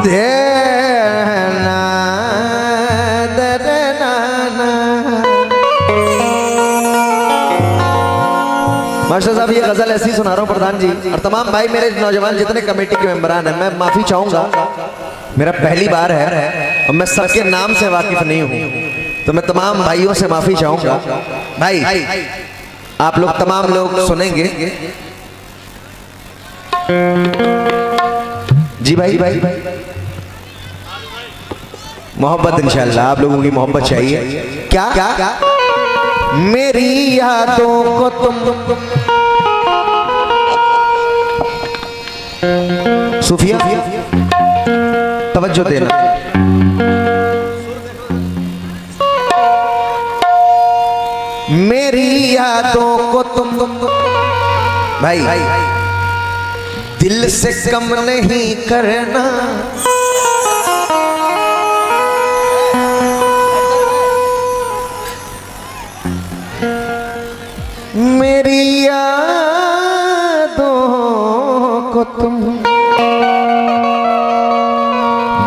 देना दरना। मास्टर साहब ये गजल ऐसी सुना रहा हूँ प्रधान जी और तमाम भाई मेरे नौजवान जितने कमेटी के मेंबरान हैं, मैं माफी चाहूंगा, मेरा पहली बार है और मैं सबके नाम से वाकिफ नहीं हूँ, तो मैं तमाम भाइयों से माफी चाहूंगा। भाई आप लोग तमाम लोग सुनेंगे जी भाई मोहब्बत इंशाल्लाह आप लोगों की मोहब्बत चाहिए। क्या मेरी यादों को तुम सूफिया तवज्जो देना। मेरी यादों को तुम भाई दिल से कम नहीं करना। मेरी यादों को तुम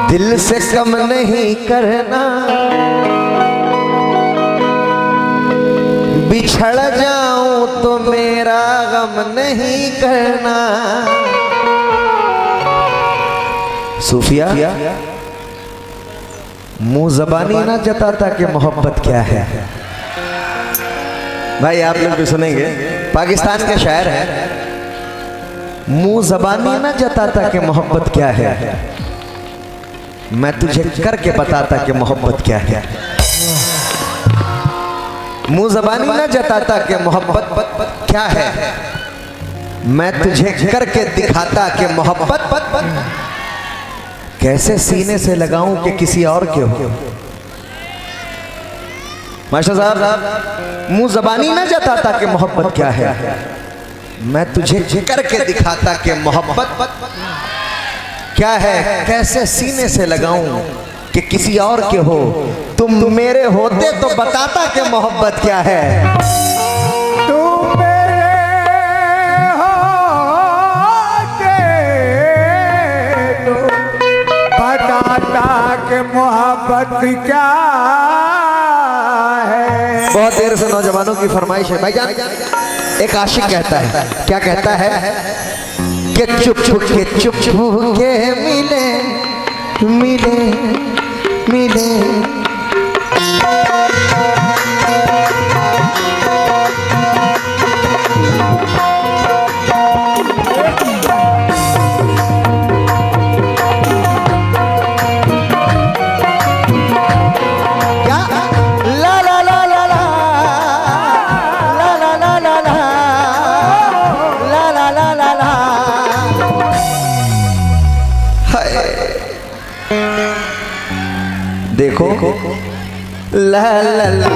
दिल से कम नहीं करना। बिछड़ जाऊं तो मेरा गम नहीं करना। सूफिया मुंह जबानी ना जताता कि मोहब्बत क्या है। भाई आप लोग भी सुनेंगे, पाकिस्तान के शायर हैं, मुंह जबानी ना जताता कि मोहब्बत क्या है, मैं तुझे करके बताता कि मोहब्बत क्या है। मुंह जबानी ना जताता कि मोहब्बत क्या है, मैं तुझे करके दिखाता कि मोहब्बत कैसे सीने से लगाऊं कि किसी और के हो। मास्टर साहब मुंह जबानी ना जताता कि मोहब्बत क्या है, मैं तुझे करके दिखाता कि मोहब्बत क्या है, कैसे सीने से लगाऊं कि किसी और के हो। तुम मेरे होते तो बताता कि मोहब्बत क्या है। तुम मेरे होते तो बताता कि मोहब्बत क्या है। बहुत देर से नौजवानों की फरमाइश है भाईजान। एक आशिक कहता है, क्या कहता है कि चुप चुप के मिले मिले मिले। देखो ला ला ला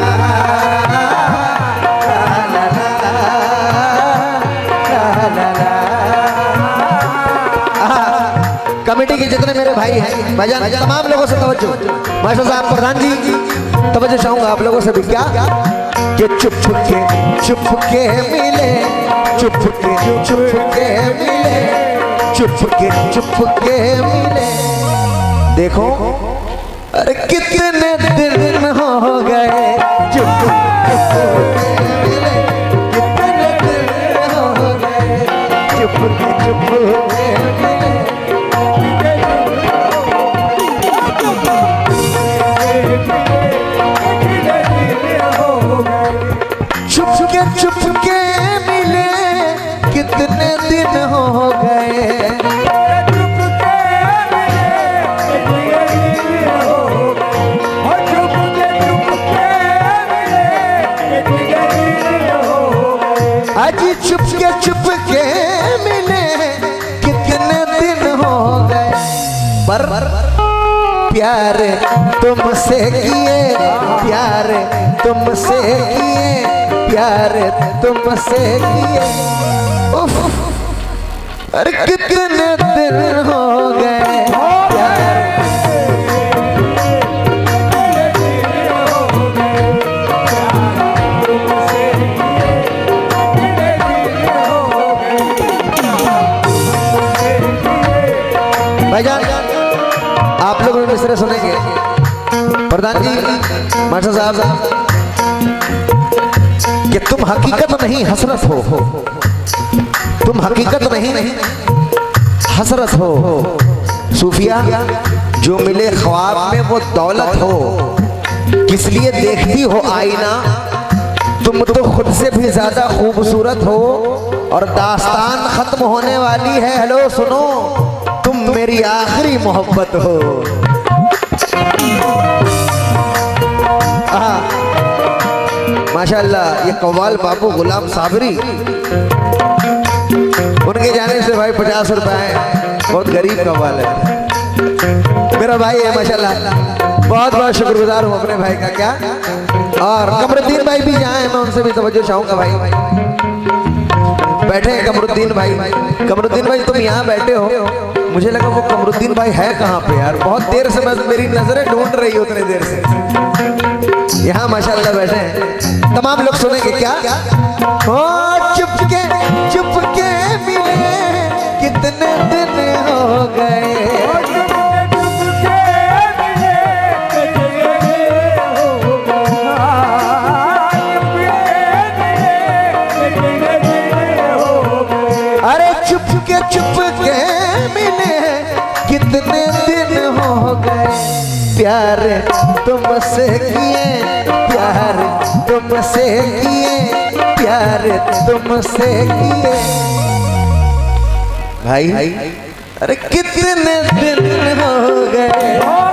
कमेटी के जितने मेरे भाई हैं भाईजान, तमाम लोगों से तवज्जो। मास्टर साहब प्रधान जी तवज्जो चाहूंगा आप लोगों से भी। क्या कि चुप के मिले, चुप के मिले, चुप के मिले। देखो अरे कितने दिन हो गए चुप के मिले, कितने दिन हो गए चुप के मिले। चुप के मिले कितने दिन हो गए। अजी चुप के मिले कितने दिन हो गए। पर प्यार तुमसे किए, प्यार तुमसे किए, प्यार तुमसे किए। अरे कितने दिन हो गए प्यार। भाईजान आप लोग भी मिसरे सुनेंगे। प्रधान जी, मास्टर साहब, कि तुम हकीकत नहीं हसरत हो, तुम हकीकत नहीं हसरत हो। सूफिया, जो मिले ख्वाब में वो दौलत हो, किस लिए देखती हो आईना, तुम तो खुद से भी ज्यादा खूबसूरत हो और दास्तान खत्म होने वाली है। हेलो सुनो, तुम मेरी आखिरी मोहब्बत हो। माशाअल्लाह, ये कव्वाल बाबू गुलाम साबरी, उनके जाने से भाई 50 रुपए है, बहुत गरीब कव्वाल है। मेरा भाई है माशाअल्लाह, बहुत बहुत शुक्रगुजार हूँ अपने भाई का। क्या और कमरुद्दीन भाई भी यहाँ है, मैं उनसे भी तवज्जो चाहूंगा। भाई बैठे हैं कमरुद्दीन भाई। कमरुद्दीन भाई तुम यहाँ बैठे हो, मुझे लगा वो कमरुद्दीन भाई है कहाँ पे यार, बहुत देर से मैं मेरी नजरें ढूंढ रही उतने देर से। यहाँ माशाअल्लाह बैठे हैं, तमाम लोग सुनेंगे। क्या ओ चुपके चुपके मिले कितने दिन हो गए, अरे चुपके चुपके मिले कितने दिन हो गए, प्यार तुमसे किए, प्यार तुमसे किए, प्यार तुमसे किए। भाई अरे कितने दिन हो गए,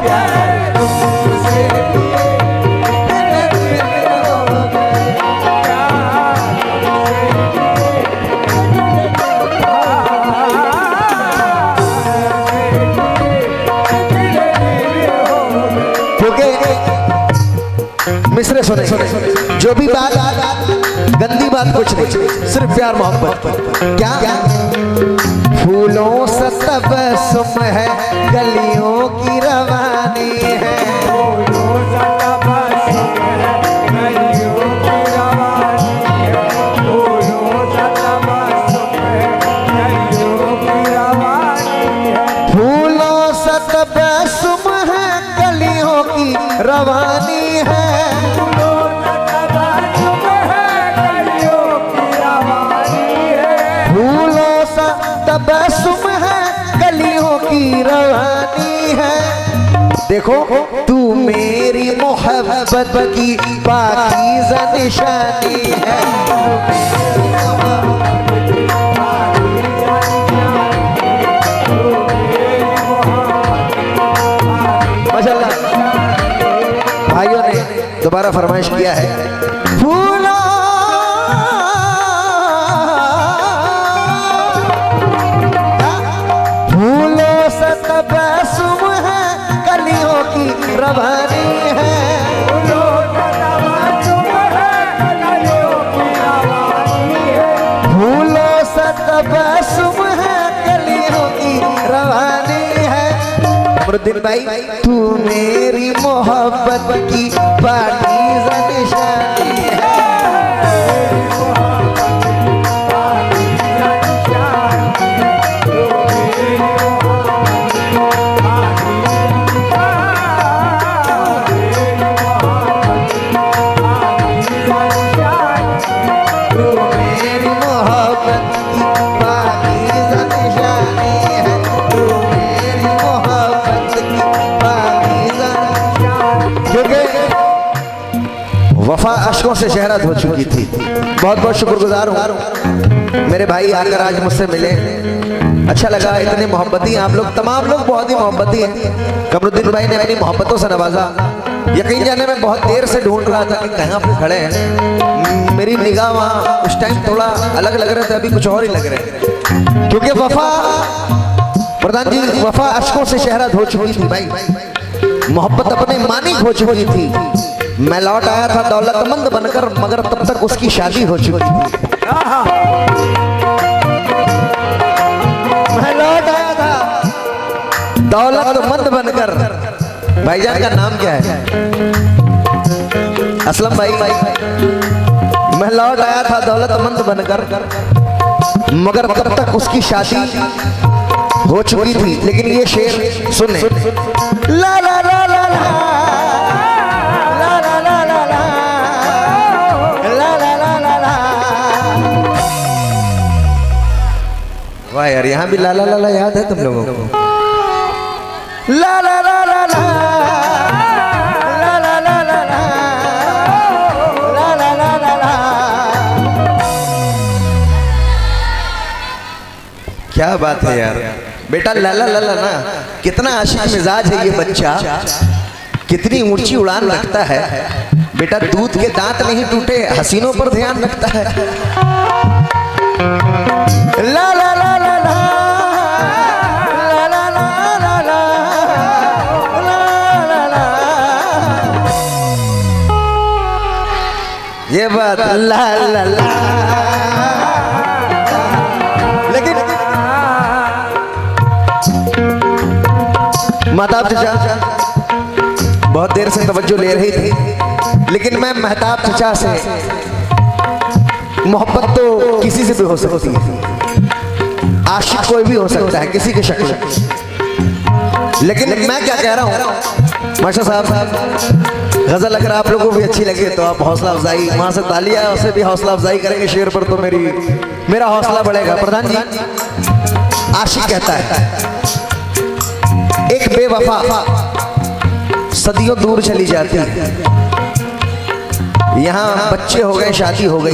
प्यार तुमसे किए, कितने दिन हो गए, मिसरे सुने। जो भी बात गंदी बात कुछ नहीं, सिर्फ प्यार मोहब्बत। क्या फूलों से तबस्सुम है, गलियों की रवानी है, फूलों से तबस्सुम है, गलियों की रवानी है, फूलों से तबस्सुम है, गलियों की रवानी है, फूलों से तबस्सुम है, गलियों की रवानी है, तबस्सुम है, गलियों की रवानी है। देखो तू मेरी मोहब्बत की पाकीज़ा निशानी है, माशाअल्लाह। भाइयों ने दोबारा फरमाइश किया है, फूलों से तबस्सुम है, गलियों की रवानी है, फूलों से तबस्सुम है, गलियों की रवानी है, फूलों से तबस्सुम है, गलियों की रवानी है। कमरुद्दीन भाई, तू मेरी मोहब्बत की पाकीज़ा निशानी है, वफा अशकों से शहरत हो चुकी थी। बहुत बहुत शुक्रगुजार हूँ, मेरे भाई आकर आज मुझसे मिले, अच्छा लगा। इतने मोहब्बती आप लोग, तमाम लोग बहुत ही मोहब्बती हैं। कमरुद्दीन भाई ने अपनी मोहब्बतों से नवाजा। यकीन जाने में बहुत देर से ढूंढ रहा था कि कहाँ पे खड़े हैं, मेरी निगाह वहाँ उस टाइम थोड़ा अलग लग रहे थे, अभी कुछ और ही लग रहे हैं, क्योंकि वफा, प्रधान जी, वफा अशकों से शहरत हो चुकी थी भाई, मोहब्बत अपने मानिक हो चुकी थी। मैं लौट आया था दौलतमंद बनकर, मगर तब तक उसकी शादी हो चुकी थी। मैं लौट आया था दौलतमंद बनकर। भाईजान का नाम क्या है? असलम भाई। मैं लौट आया था दौलतमंद बनकर, मगर तब तक उसकी शादी हो चुकी थी, लेकिन ये शेर सुने। ला ला ला ला ला ला ला ला ला ला ला ला ला ला ला। वाह यार, यहाँ भी ला ला ला ला याद है तुम लोगों को? ला ला ला ला ला ला ला ला ला ला ला ला ला ला। क्या बात है यार बेटा, ला ला ला ला ना, कितना आशिक मिजाज है ये बच्चा, कितनी ऊंची उड़ान रखता है बेटा। दूध के दांत नहीं टूटे, हसीनों पर ध्यान रखता है। ला ला ला ला ला ला ला ला ला ला ला। ये बात ला ला ला। लेकिन महताब चचा बहुत देर से तवज्जो ले रही थी, लेकिन मैं महताब चचा से, मोहब्बत तो किसी से भी हो सकती है, आशिक कोई भी हो सकता है किसी के शक्ल में, लेकिन मैं क्या कह रहा हूँ मास्टर साहब, गजल अगर आप लोगों को भी अच्छी लगे तो आप हौसला अफजाई, वहां से तालियां उसे भी हौसला अफजाई करेंगे शेर पर, तो मेरा हौसला बढ़ेगा। प्रधान जी, आशिक कहता है एक बेवफा सदियों दूर चली जाती है, यहाँ बच्चे हो गए, शादी हो गई,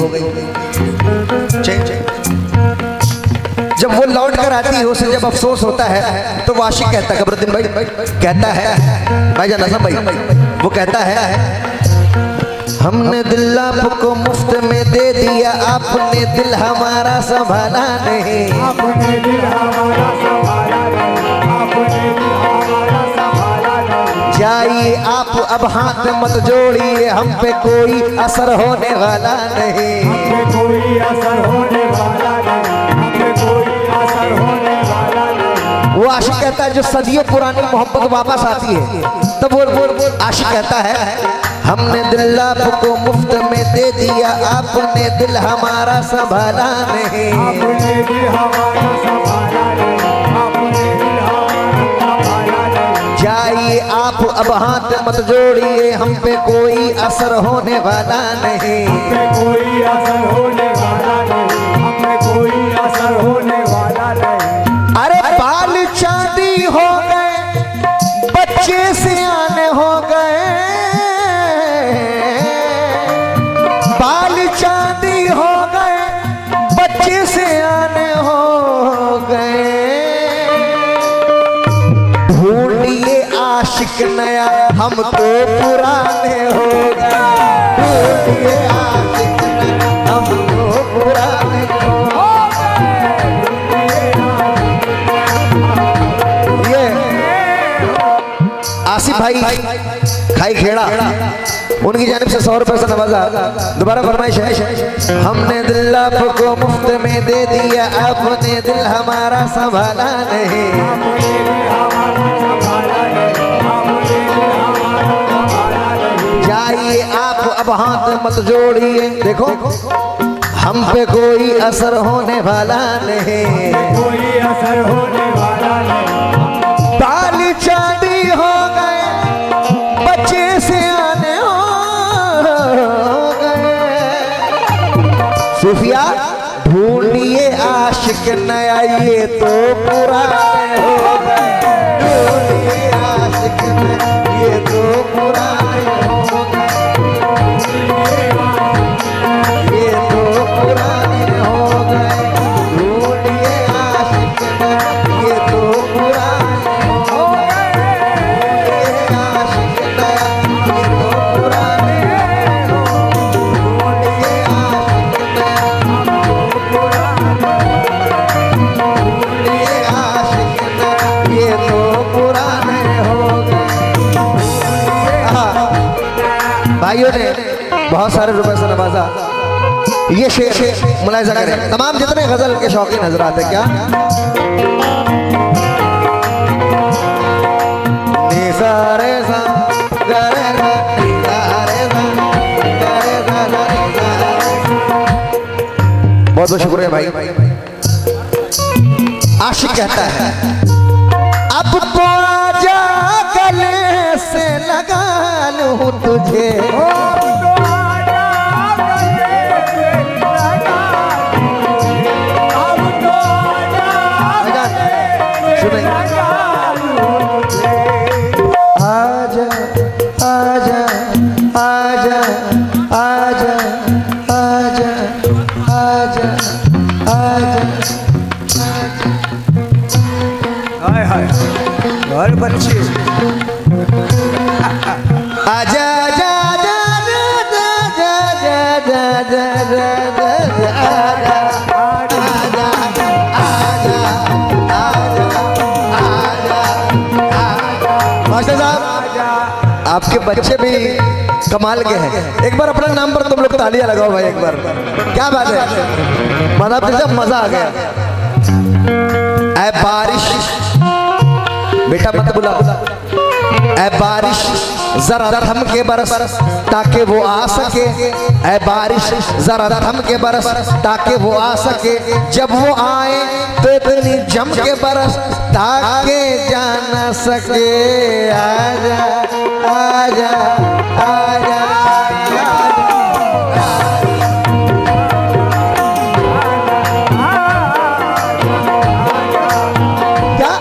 जब वो लौट कर आती है उसे जब अफसोस होता है तो वो आशिक कहता है, कबरुद्दीन भाई कहता है, भाईजान असलम भाई, वो कहता है हमने दिल आपको मुफ्त में दे दिया, आपने दिल हमारा संभाला नहीं, आपने दिल हमारा संभाला नहीं, आपने दिल हमारा संभाला नहीं। जाइए आप अब हाथ मत जोड़िए, हम पे कोई असर होने वाला नहीं, हम पे कोई असर होने वाला नहीं, हम पे कोई असर होने वाला नहीं। वो आशिक कहता है जो सदियों पुरानी मोहब्बत वापस आती है, तब वो आशिक कहता है हमने दिल आपको मुफ्त में दे दिया, आपने दिल हमारा संभाला नहीं, आपने दिल हमारा संभाला नहीं, आपने दिल हमारा संभाला नहीं। जाइए आप अब हाथ मत जोड़िए, हम पे कोई असर होने वाला नहीं, हम पे कोई असर होने वाला नहीं, हम पे कोई असर होने वाला नहीं। अरे बाल चांदी हो गए, बच्चे सियाने हो गए, बाल चांदी हो गए, बच्चे सियाने हो गए, ढूंढिए आशिक नया, हम तो पुराने हो गए, ढूंढिए आशिक नया, हम तो पुराने हो गए। ये आसिफ भाई खाई खेड़ा, उनकी जानिब से 100 रुपए से नवाजा। दोबारा फरमाइश है, हमने दिल आपको मुफ्त में दे दिया, आपने दिल हमारा संभाला नहीं, आपने दिल हमारा संभाला नहीं, आपने दिल हमारा संभाला नहीं। जाइए आप अब हाथ मत जोड़िए, देखो हम पे कोई असर होने वाला नहीं, कोई असर होने वाला नहीं। बाल चांदी हो गए, बच्चे सियाने हो गए, सूफिया ढूंढिए आशिक नया, ये तो पुराने हो गए, ढूंढिए आशिक नया, ये तो पुराने हो गए, ये तो पुराने हो गए, ढूंढिए आशिक नया, ये तो पुराने हो गए, आशिक नया, ये तो पुराने हो गए, ढूंढिए आशिक नया, ये तो पुराने हो गए। भाइयों ने बहुत सारे रुपए से नवाजा। ये शेर मुलाहिजा करें, तमाम जितने गजल के शौकीन हजरात हैं, क्या निसारे सा गरे सा निसारे सा गरे सा निसारे सा। बहुत बहुत शुक्रिया भाई। आशिक कहता है अब तो आजा गले से लगा लूं तुझे, अब तो आजा गले से लगा लूं, अब तो आजा गले से लगा लूं तुझे। आजा आजा आजा आजा आजा आजा आजा। हाय हाय घर बच्चे आजा आजा आजा आजा आजा आजा आजा आजा मास्टर साहब आपके बच्चे भी कमाल के हैं। एक बार अपने नाम पर तुम लोग तालियां लगाओ भाई एक बार। क्या बात है, मजा आ गया। ऐ बारिश बेटा मत बुला, ऐ बारिश जरा थम के बरस ताकि वो आ सके, ऐ बारिश जरा थम के बरस ताकि वो आ सके, जब वो आए तो इतनी जम के बरस ताकि जा न सके। आजा आजा आजा क्या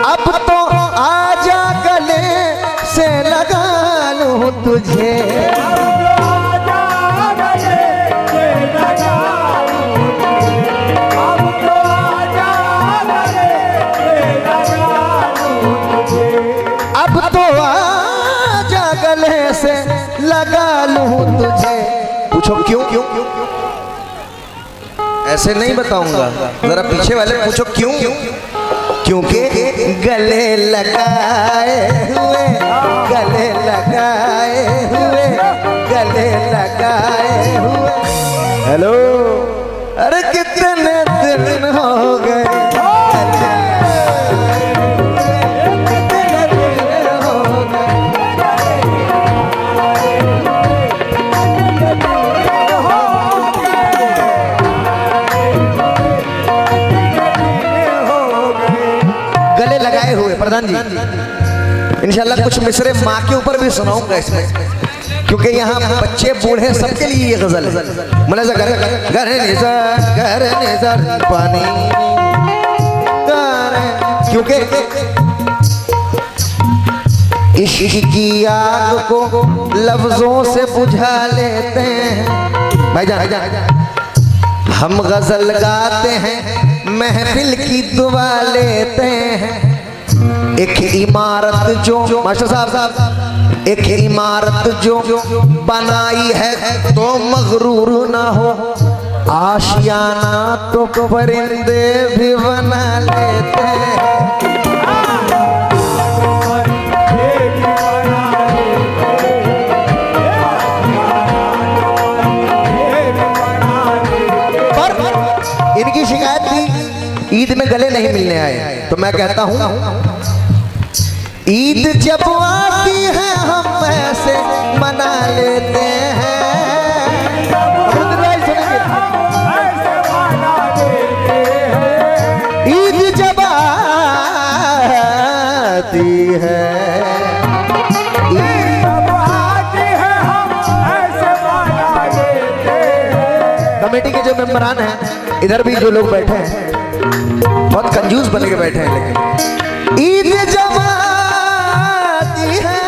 अब तो आजा गले से लगा लूं तुझे, अब तो आजा गले से लगा लूं तुझे। पूछो क्यों क्यों क्यों? ऐसे नहीं बताऊंगा, जरा पीछे वाले पूछो क्यों? क्योंकि गले लगाए हुए, गले लगाए हुए, गले लगाए हुए। हेलो, अरे कितने दिन हो गए, गले लगाए हुए। प्रधान जी इंशाल्लाह कुछ मिसरे माँ के ऊपर भी सुनाऊंगा इसमें, क्योंकि यहाँ बच्चे बूढ़े सबके लिए ये गजल है। मतलब घर निज़र पानी, क्योंकि इश्क की आग को लफ्जों से बुझा लेते हैं। भाईजान हम गजल गाते हैं, महफिल की दुआ लेते हैं। एक इमारत जो मास्टर साहब, एक इमारत जो बनाई है तो मगरूर ना हो, आशियाना तो परिंदे भी बना लेते हैं। इनकी शिकायत थी ईद में गले नहीं मिलने आए, तो मैं कहता हूं ईद जब आती है हम ऐसे मना लेते हैं। ईद जब आती है, कमेटी के जो मेंबरान हैं, इधर भी जो लोग बैठे हैं बहुत कंजूस बन के बैठे हैं, लेकिन ईद जब आती है,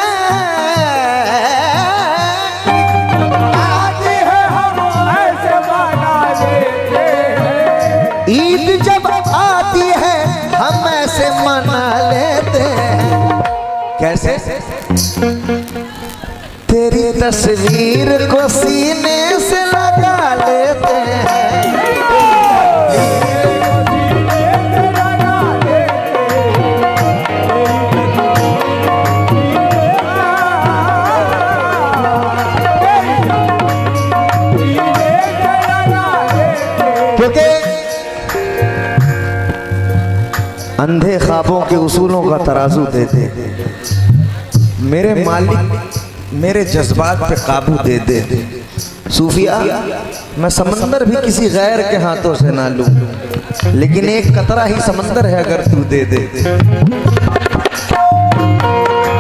हम ऐसे मना लेते हैं। ईद जब आती है हम ऐसे मना लेते हैं। कैसे? तेरी तस्वीर को सीने से लगा लेते हैं। क्योंकि अंधे ख्वाबों के उसूलों का तराजू दे दे, मेरे मालिक मेरे जज्बात पे काबू दे दे। सूफिया मैं समंदर भी किसी गैर के हाथों से ना लूं, लेकिन एक कतरा ही समंदर है अगर तू दे दे।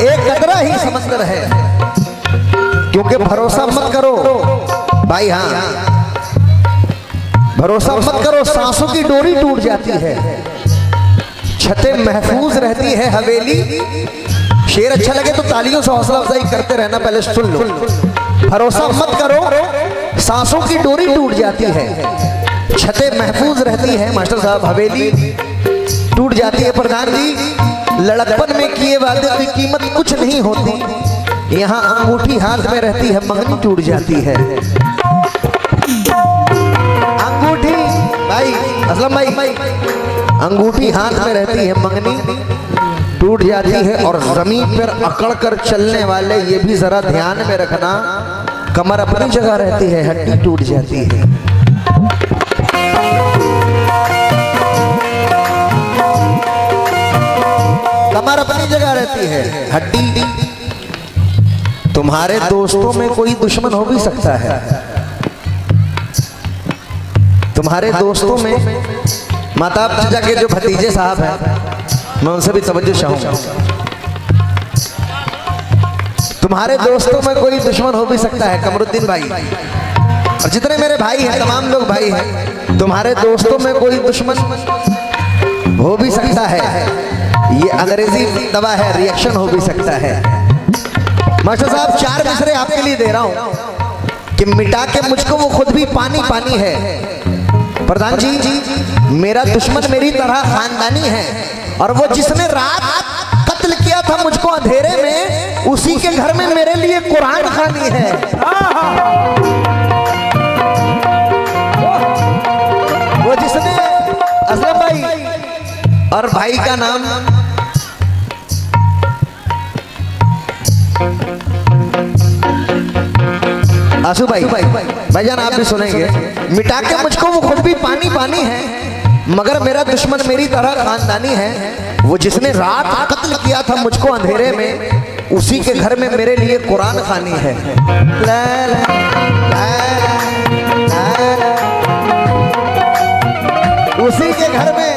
एक कतरा ही समंदर है, क्योंकि भरोसा मत करो भाई, हाँ भरोसा मत करो, सांसों की डोरी टूट जाती है, छतें महफूज रहती है हवेली। शेर अच्छा लगे तो तालियों से हौसला अफजाई करते रहना, पहले सुन लो। भरोसा मत करो, सांसों की डोरी टूट जाती है, छतें महफूज रहती है मास्टर साहब, हवेली टूट जाती है। प्रधान जी, लड़कपन में किए वादे की कीमत कुछ नहीं होती, यहाँ अंगूठी हाथ में रहती है, मंगनी टूट जाती है। अंगूठी भाई, असलम भाई, अंगूठी हाथ में रहती है, मंगनी टूट जाती है। और जमीन पर अकड़ कर चलने वाले ये भी जरा ध्यान में रखना, कमर अपनी जगह रहती है, हड्डी टूट जाती है। कमर अपनी जगह रहती है, हड्डी। तुम्हारे दोस्तों में कोई दुश्मन हो भी सकता है, तुम्हारे दोस्तों में माता पिता के जो भतीजे साहब हैं, मैं उनसे भी तवज्जो चाहूंगा। तुम्हारे दोस्तों में कोई दुश्मन हो भी सकता है कमरुद्दीन भाई, और जितने मेरे भाई हैं तमाम लोग भाई हैं, तुम्हारे दोस्तों में कोई दुश्मन हो भी सकता है। ये अंग्रेजी दवा है, रिएक्शन हो भी सकता है। मास्टर साहब 4 मिसरे आपके लिए दे रहा हूं कि मिटा के मुझको वो खुद भी पानी पानी है। प्रधान जी, मेरा दुश्मन मेरी तरह खानदानी है, और वो जिसने रात कत्ल किया था मुझको अंधेरे में, उसी के घर में मेरे लिए कुरान खानी है। वो जिसने, असलम भाई, और भाई का नाम आंसू भाई, भाईजान आप भी सुनेंगे। मिटा के मुझको वो खुद भी पानी पानी है, मगर मेरा दुश्मन मेरी तरह खानदानी है। वो जिसने रात कत्ल किया था मुझको अंधेरे में, उसी के घर में मेरे लिए कुरान खानी है। ला ला, ला ला, उसी के घर में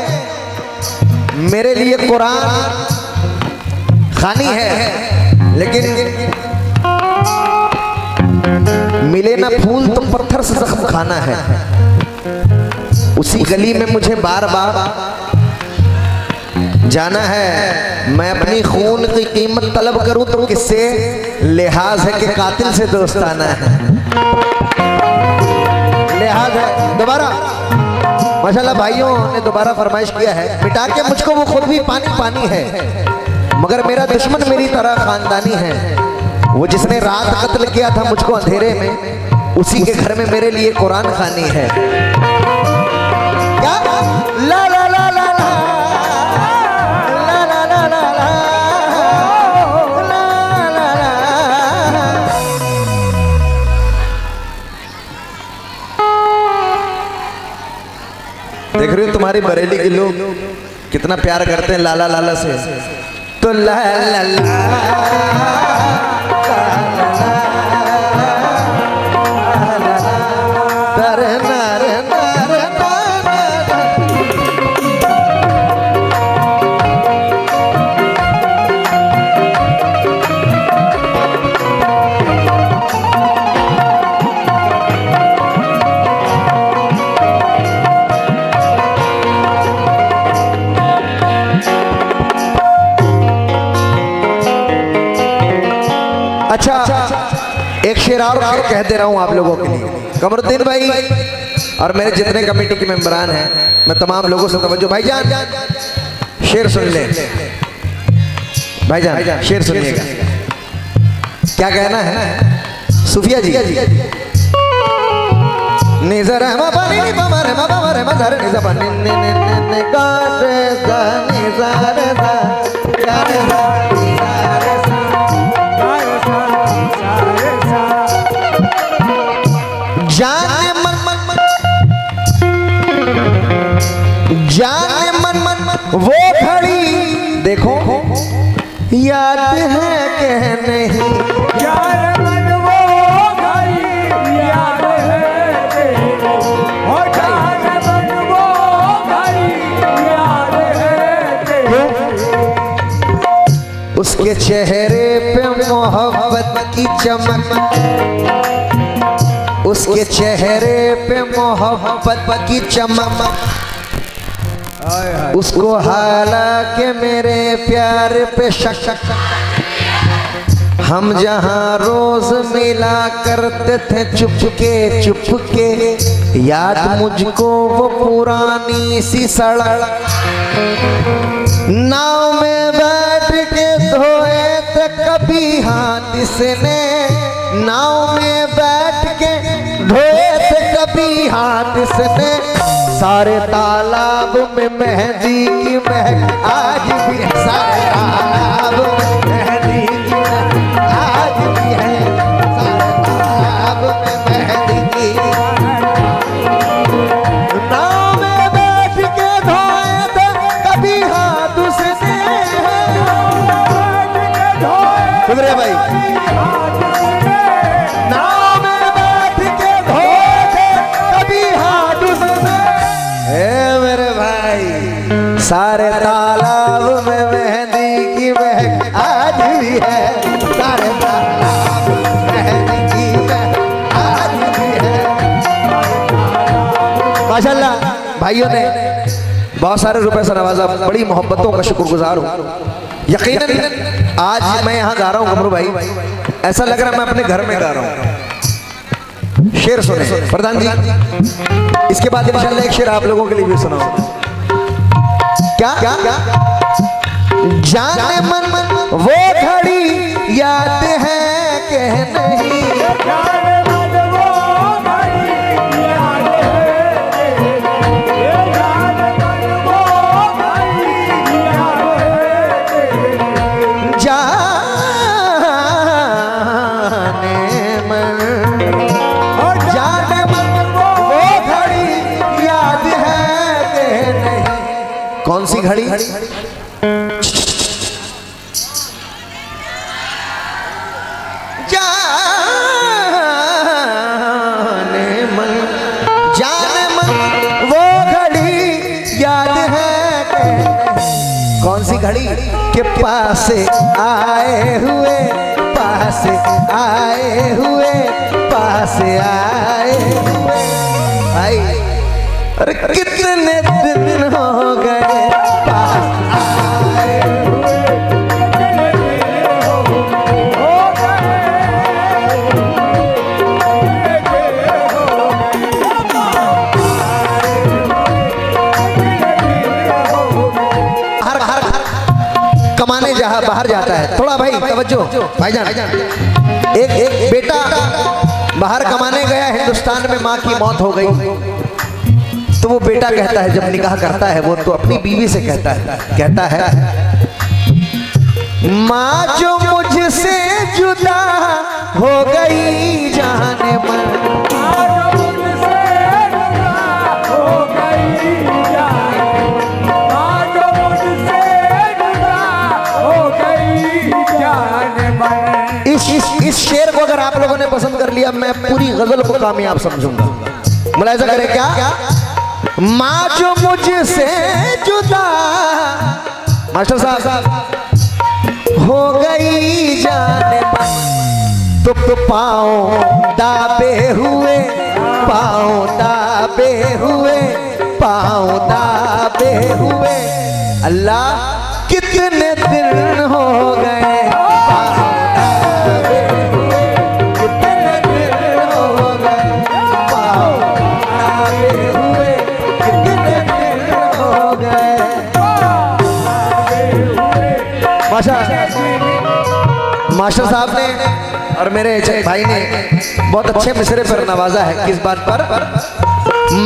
मेरे लिए कुरान खानी है। लेकिन मिले ना फूल तो पत्थर से जख्म खाना है। उसी गली में मुझे बार बार जाना है। मैं अपनी खून की कीमत तलब करूं तो किससे लिहाज है कि कातिल से दोस्ताना है। लिहाज है। दोबारा माशाल्लाह भाइयों ने दोबारा फरमाइश किया है, मिटा के मुझको वो खुद भी पानी पानी है, मगर मेरा दुश्मन मेरी तरह खानदानी है। वो जिसने रात कत्ल किया था मुझको अंधेरे में, उसी के घर में मेरे लिए कुरान खानी है। क्या? ला ला ला ला ला, ला ला ला ला ला, ला ला ला। देख रहे हो तुम्हारी बरेली के लोग कितना प्यार करते हैं लाला लाला से। तो ला ला ला अच्छा, एक शेर और कह दे रहा हूं आप लोगों के लिए। कमरुद्दीन भाई और मेरे जितने कमेटी के मेंबरान हैं, मैं तमाम लोगों से तवज्जो। भाईजान शेर सुन ले, भाईजान शेर सुनिएगा। क्या कहना है सूफिया जी? निजर जाने मन मन जाने मन मन वो खड़ी देखो, याद है कि नहीं? यार मन वो घड़ी याद है कि उसके चेहरे पे मोहब्बत की चमक, उसके चेहरे पे मोहब्बत की चमक, उसको हालांकि मेरे प्यार पे शक, हम जहाँ रोज मिला करते थे चुपके चुपके, याद मुझको वो पुरानी सी सड़क, नाव में बैठ के धोए थे कभी हाथ इसने, नाव में बैठ के धोए थे कभी हाथ इसने, सारे तालाब में मेहंदी की महक आज भी है, सारे तालाब में मेहंदी की महक आज भी है, सारे तालाब में मेहंदी की, नाव में बैठ के धोए थे कभी हाथ उसने, शुक्रिया भाई, नाव में बैठ के धोए थे कभी हाथ उसने, मेरे भाई सारे तालाब में मेहंदी की महक आज भी है, सारे तालाब में मेहंदी की महक आज भी है। माशाल्लाह भाइयों ने बहुत सारे रुपए से नवाजा, बड़ी मोहब्बतों का शुक्रगुजार हूँ। यकीनन आज मैं यहाँ गा रहा हूँ गमरू भाई, ऐसा लग रहा है मैं अपने घर में गा रहा हूँ। शेर सुने प्रधान जी, इसके बाद इंशाल्लाह एक शेर आप लोगों के लिए भी सुनाऊं। क्या जाने मन वो घड़ी याद है कि नहीं, जाने मन वो घड़ी याद है, जाने मन वो घड़ी याद है, जाने मन, जाने मन वो घड़ी याद है कि नहीं, कौन सी घड़ी, जाने मन, जाने मन वो घड़ी याद है कि नहीं, कौन सी घड़ी के पास आए हुए, पास आए हुए, पास आए हुए, भाई अरे कितने दिन हो गए पास आए हुए, कमाने जहाँ बाहर जाता है, थोड़ा भाई तवज्जो भाईजान, एक बेटा बाहर कमाने गया, हिंदुस्तान में माँ की मौत हो गई, तो वो बेटा कहता है, जब निकाह करता है वो तो अपनी बीवी से कहता है माँ जो मुझसे जुदा हो गई जाने मन, इस शेर को अगर आप लोगों ने पसंद कर लिया, मैं पूरी गजल को कामयाब समझूंगा। मुलाहिजा करें क्या, माँ जो मुझसे जुदा मास्टर साहब हो गई जाने मन, तो पाँव दाबे हुए, पाँव दाबे हुए, पाँव दाबे हुए, अल्लाह कितने दिन हो गए मास्टर साहब ने और मेरे भाई ने बहुत अच्छे मिसरे पर नवाजा है। किस बात पर,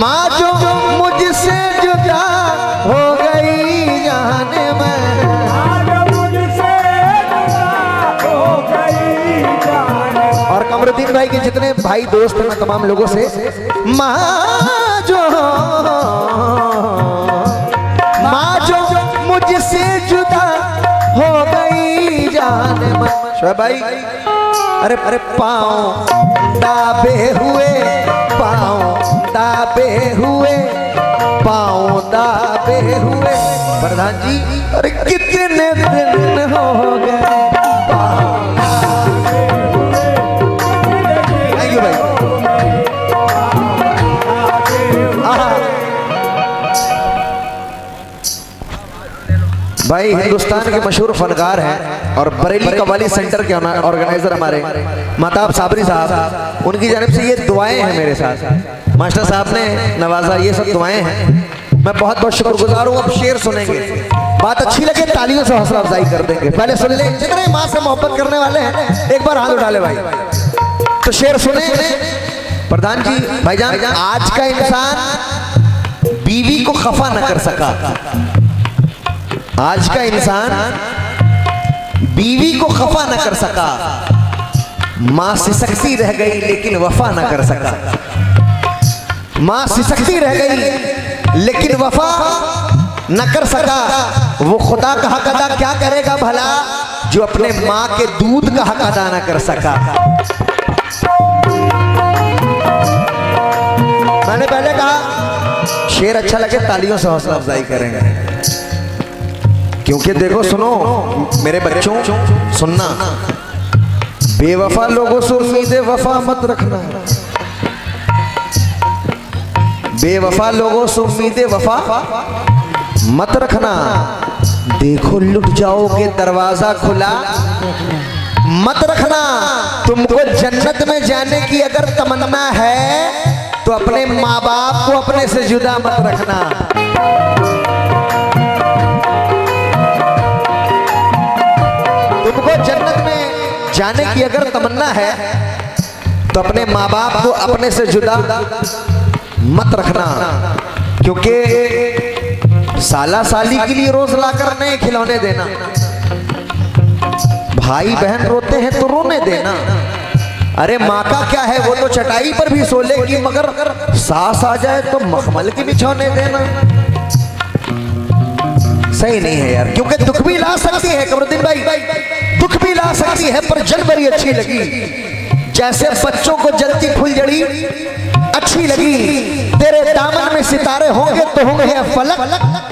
माँ जो मुझसे जुदा हो गई जाने में, और कमरुद्दीन भाई के जितने भाई दोस्त हैं, मैं तमाम लोगों से माँ जो मुझसे जुदा हो गई जाने मन, शोएब भाई अरे अरे पाँव दाबे हुए, पाँव दाबे हुए, पाँव दाबे हुए, प्रधान जी अरे कितने दिन हो गए हिंदुस्तान के मशहूर फनकार हैं और बरेली कव्वाली सेंटर के ऑर्गेनाइजर हमारे महताब साबरी साहब, उनकी जानिब से ये दुआएं हैं मेरे साथ। मास्टर साहब ने नवाजा, ये सब दुआएं हैं। मैं बहुत बहुत शुक्रगुजार हूँ। अब शेर सुनेंगे, बात अच्छी लगे तालियों से हौसला अफजाई कर देंगे। पहले सुन ले, जितने माँ से मोहब्बत करने वाले हैं एक बार हाथ उठा ले भाई। तो शेर सुने प्रधान जी। भाईजान, आज का इंसान बीवी को खफा न कर सका, आज का इंसान बीवी को खफा न कर सका, मां सिसकती रह गई लेकिन वफा न कर सका। मां सिसकती रह गई लेकिन वफा न कर सका। वो खुदा का हक अदा क्या करेगा भला, जो अपने मां के दूध का हक अदा न कर सका। मैंने पहले कहा शेर अच्छा लगे तालियों से हौसला अफजाई करेंगे, क्योंकि देखो सुनो मेरे बच्चों, सुनना, बेवफा लोगों से उम्मीदें वफा मत रखना, बेवफा लोगों से उम्मीदें वफा मत रखना। देखो लुट जाओगे दरवाजा खुला मत रखना। तुमको जन्नत में जाने की अगर तमन्ना है तो अपने माँ बाप को अपने से जुदा मत रखना। तुमको जन्नत में जाने की अगर तमन्ना है तो अपने माँ बाप को अपने से जुदा मत रखना, क्योंकि साला साली के लिए रोज लाकर नए खिलौने देना, भाई बहन रोते हैं तो रोने देना। अरे माँ का क्या है, वो तो चटाई पर भी सो लेगी, मगर सास आ जाए तो मखमल के बिछौने देना सही नहीं है यार। क्योंकि दुख भी ला सकती है कमरुद्दीन भाई, दुख भी ला सकती है, पर जनवरी अच्छी लगी। जैसे बच्चों को जलती फुलझड़ी अच्छी लगी। तेरे दामन में सितारे होंगे तो होंगे फलक,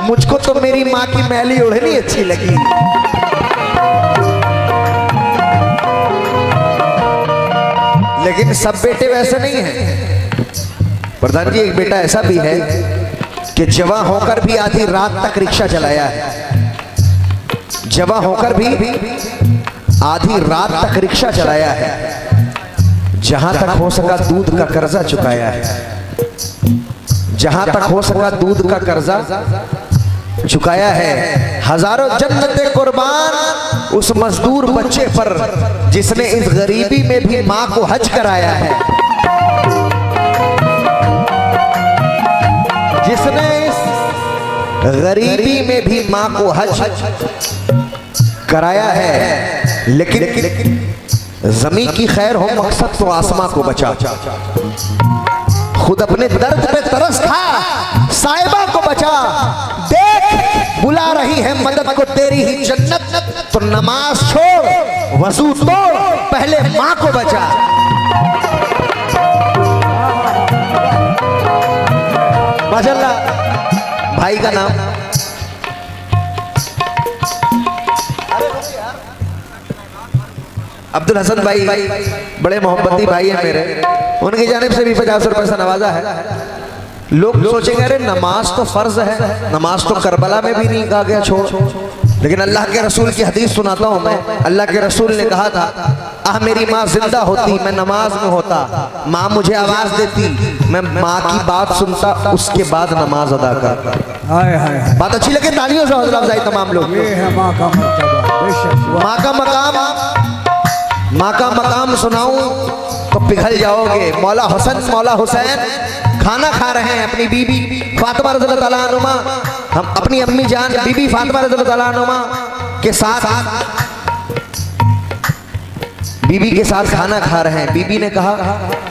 मुझको तो मेरी माँ की मैली ओढ़नी अच्छी लगी। लेकिन सब बेटे वैसे नहीं हैं प्रधान जी। एक बेटा ऐसा भी है कि जवां होकर भी आधी रात तक रिक्शा चलाया है, जवां होकर भी आधी रात तक रिक्शा चलाया है, जहां तक हो सका दूध का कर्जा चुकाया है, जहां तक हो सका दूध का कर्जा चुकाया है। हजारों जन्नतें कुर्बान उस मजदूर बच्चे पर जिसने इस गरीबी में भी मां को हज कराया है, जिसने इस गरीबी में भी मां को हज कराया है। लेकिन जमीन की खैर हो मकसद तो आसमां को बचा। खुद अपने दर्द पे तरस खा, साहिबा को बचा। देख बुला रही है मदद को तेरी ही जन्नत, तो नमाज छोड़ वजू तोड़, पहले मां को बचा। माशाअल्लाह। भाई का नाम अब्दुल हसन भाई, बड़े मोहब्बती भाई है मेरे, उनकी जानिब से भी 50 रुपए से नवाजा है। लोग सोचेंगे अरे नमाज तो फर्ज है, नमाज तो करबला में भी नहीं कहा गया छोड़, लेकिन अल्लाह के रसूल की हदीस सुनाता हूँ मैं। अल्लाह के रसूल ने कहा था, आह मेरी माँ जिंदा होती मैं नमाज में होता, माँ मुझे आवाज देती मैं माँ की बात सुनता, उसके बाद नमाज अदा करता। हाय हाय, बात अच्छी लगे, तालियों से हौसला अफजाई तमाम लोग। ये है माँ का मर्तबा, बेशक। माँ का मकाम, माँ का मकाम सुनाऊं तो पिघल जाओगे। मौला हुसैन खाना खा रहे हैं अपनी बीबी फातिमा रज़ियल्लाहु ताला अन्हा, हम अपनी अम्मी जान बीबी फातिमा रज़ियल्लाहु ताला अन्हा के साथ, बीबी के साथ खाना खा रहे हैं। बीबी ने कहा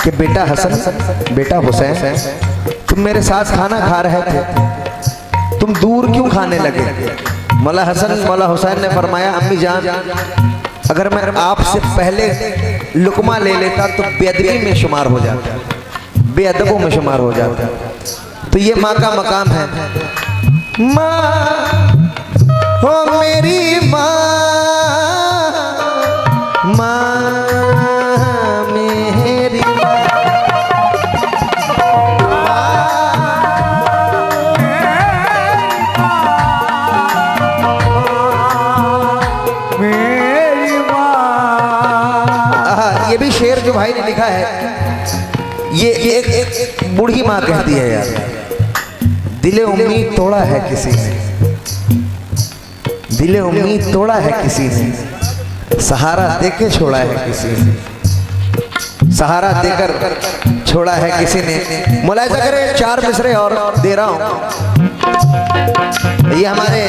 कि बेटा हसन, बेटा हुसैन, तुम मेरे साथ खाना खा रहे थे, तुम दूर क्यों खाने लगे? मौला हुसैन ने फरमाया, अम्मी जान अगर मैं आपसे पहले लुकमा ले लेता तो बेअदबी में शुमार हो जाता, बेअदबों में शुमार हो जाता। तो ये माँ का मकाम है। माँ हो मेरी माँ, माँ मेरी भी शेर जो भाई ने लिखा है, ये एक बूढ़ी माँ कहती है यार, दिले उम्मीद तोड़ा है किसी ने, दिले उम्मीद तोड़ा है किसी ने, सहारा देके छोड़ा है किसी ने, सहारा देकर छोड़ा है किसी ने। मुलायजा करें, 4 मिसरे और दे रहा हूं। ये हमारे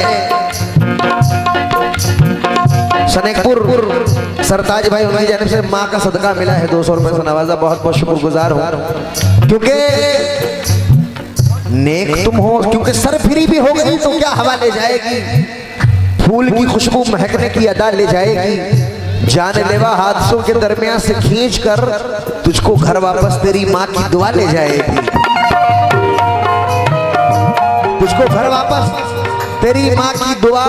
सनेकपुर सरताज भाई, उनकी जानिब से माँ का सदका मिला है, 200 रुपए से नवाजा। बहुत बहुत शुक्रगुजार हूँ, क्योंकि नेक तुम हो, क्योंकि सर फ्री भी हो गई तो क्या हवा ले जाएगी, फूल की खुशबू महकने की अदा ले जाएगी, जानलेवा हादसों के दरमियान से खींचकर तुझको घर वापस तेरी माँ की दुआ ले जाएगी, तुझको घर वापस तेरी माँ की दुआ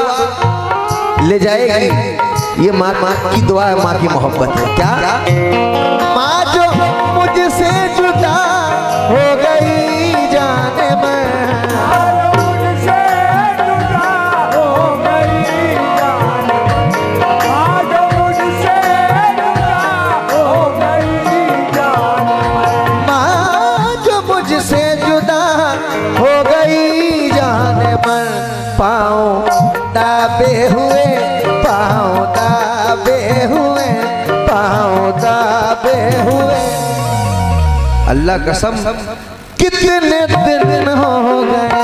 ले जाएगी। ये माँ की दुआ है, माँ की मोहब्बत है। क्या माँ जो मुझसे जुदा हो गई जाने में, मुझसे जुदा हो गई जाने में, आज मुझसे जुदा हो गई जाने में, माँ जो मुझसे जुदा हो गई जाने पर, पाँव दाबे हुए, पाँव दाबे हुए, पाँव दाबे हुए। अल्लाह कसम कितने दिन हो गए,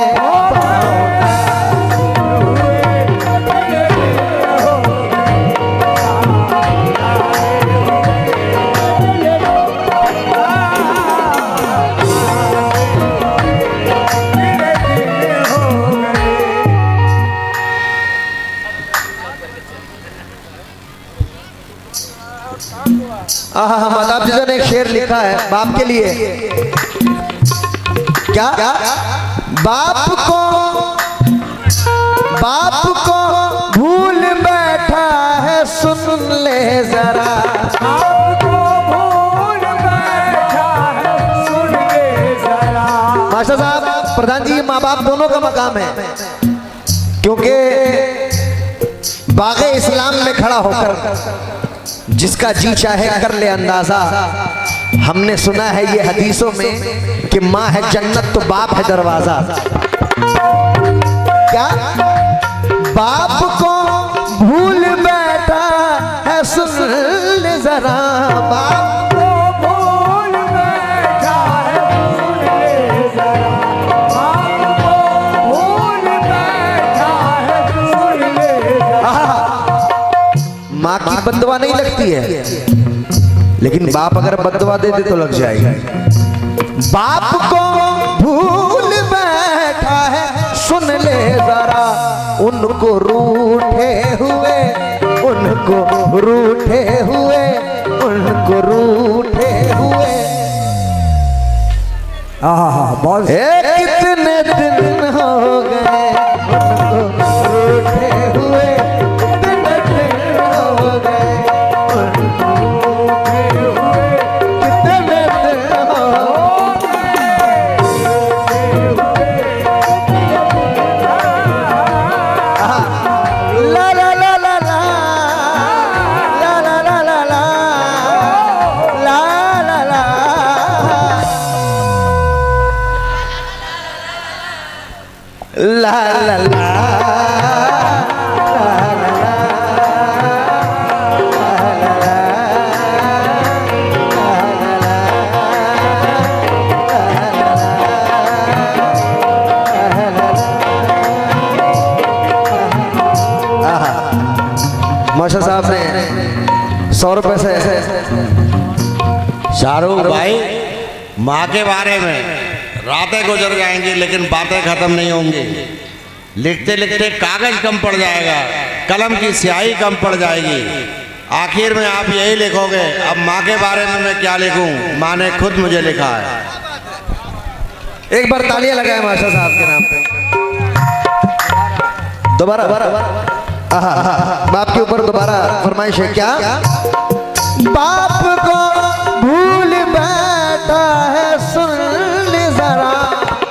माताब जी ने एक शेर लिखा है बाप के लिए। क्या बाप को भूल बैठा है, सुन ले जरा, आपको भूल बैठा है, सुन ले जरा। मास्टर साहब, प्रधान जी, माँ बाप दोनों का मकाम है, क्योंकि बाग़े इस्लाम में खड़ा होकर जिसका जी चाहे कर ले अंदाजा। हमने सुना है ये हदीसों में कि माँ है जन्नत तो बाप है दरवाजा। क्या बाप को भूल बैठा है, सुन ले जरा, बाप को भूल बैठा है, सुन ले जरा, आपको भूल बैठा है, सुन ले जरा। माँ की बददुआ नहीं लगती है, लेकिन बाप अगर बददुआ दे दे तो लग जाएगी। बाप को भूल बैठा है, सुन ले जरा, उनको रूठे हुए, उनको रूठे हुए, उनको रूठे हुए। बहुत कितने दिन हो गए उनको रूठे हुए, कितने दिन हो गए उनको रूठे हुए, कितने दिन हो गए। ला ला ला ला ला ला ला ला ला ला ला ला ला ला ला ला। मास्टर साहब ने 100 रुपए से शाहरुख भाई, माँ के बारे में रातें गुजर जाएंगी लेकिन बातें खत्म नहीं होंगी। लिखते लिखते कागज कम पड़ जाएगा, कलम की स्याही कम पड़ जाएगी, आखिर में आप यही लिखोगे अब माँ के बारे में मैं क्या लिखूं, माँ ने खुद मुझे लिखा है। एक बार तालियां लगाएं मास्टर साहब के नाम पे। दोबारा बाप के ऊपर दोबारा फरमाइश है। क्या बाप को भूल बैठा है, सुन ले जरा,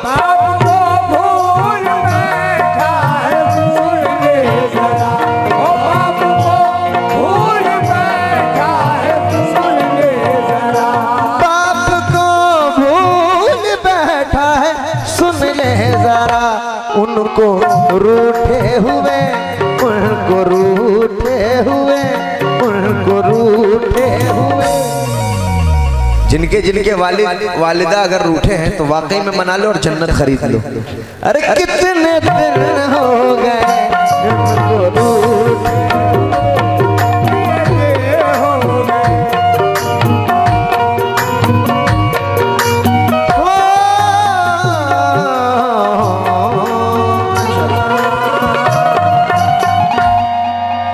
बाप को भूल बैठा है, सुन ले जरा, ओ बाप को भूल बैठा है, सुन ले जिनके जिनके वालिदा अगर रूठे हैं तो वाकई में मना लो और जन्नत खरीद लो। अरे कितने दिन हो गए